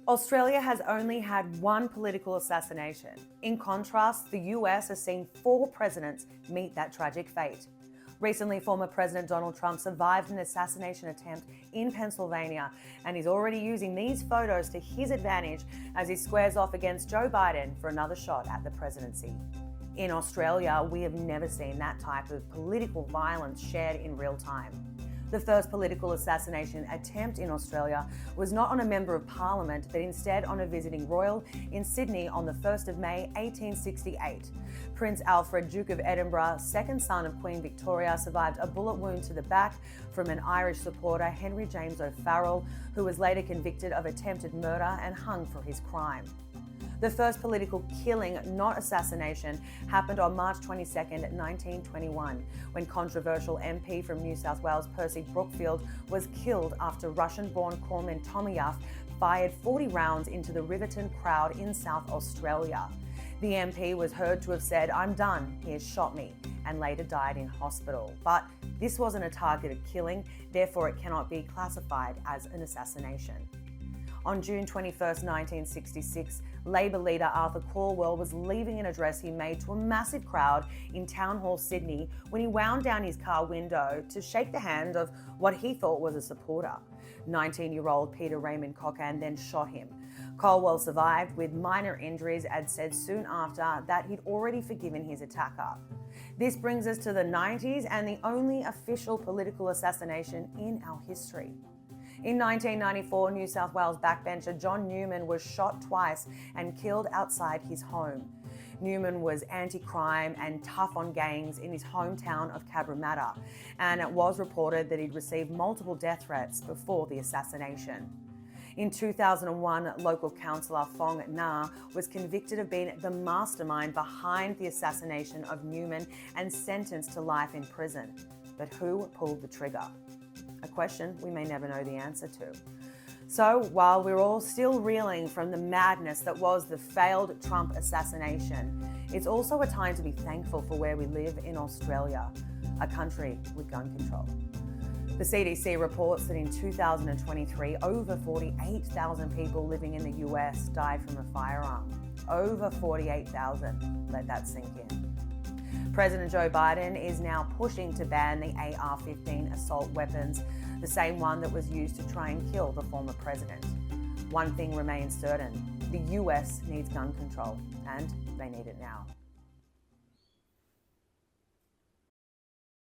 Australia has only had one political assassination. In contrast, the US has seen 4 presidents meet that tragic fate. Recently, former President Donald Trump survived an assassination attempt in Pennsylvania, and he's already using these photos to his advantage as he squares off against Joe Biden for another shot at the presidency. In Australia, we have never seen that type of political violence shared in real time. The first political assassination attempt in Australia was not on a member of parliament, but instead on a visiting royal in Sydney on the 1st of May 1868. Prince Alfred, Duke of Edinburgh, second son of Queen Victoria, survived a bullet wound to the back from an Irish supporter, Henry James O'Farrell, who was later convicted of attempted murder and hung for his crime. The first political killing, not assassination, happened on March 22, 1921, when controversial MP from New South Wales Percy Brookfield was killed after Russian-born corpsman Tomiyav fired 40 rounds into the Riverton crowd in South Australia. The MP was heard to have said, "I'm done, he has shot me," and later died in hospital. But this wasn't a targeted killing, therefore it cannot be classified as an assassination. On June 21, 1966, Labor leader Arthur Calwell was leaving an address he made to a massive crowd in Town Hall, Sydney, when he wound down his car window to shake the hand of what he thought was a supporter. 19-year-old Peter Raymond Cochrane then shot him. Calwell survived with minor injuries and said soon after that he'd already forgiven his attacker. This brings us to the 90s and the only official political assassination in our history. In 1994, New South Wales backbencher John Newman was shot twice and killed outside his home. Newman was anti-crime and tough on gangs in his hometown of Cabramatta, and it was reported that he'd received multiple death threats before the assassination. In 2001, local councillor Fong Na was convicted of being the mastermind behind the assassination of Newman and sentenced to life in prison. But who pulled the trigger? A question we may never know the answer to. So while we're all still reeling from the madness that was the failed Trump assassination, it's also a time to be thankful for where we live in Australia, a country with gun control. The CDC reports that in 2023, over 48,000 people living in the US died from a firearm. Over 48,000. Let that sink in. President Joe Biden is now pushing to ban the AR-15 assault weapons, the same one that was used to try and kill the former president. One thing remains certain: the US needs gun control, and they need it now.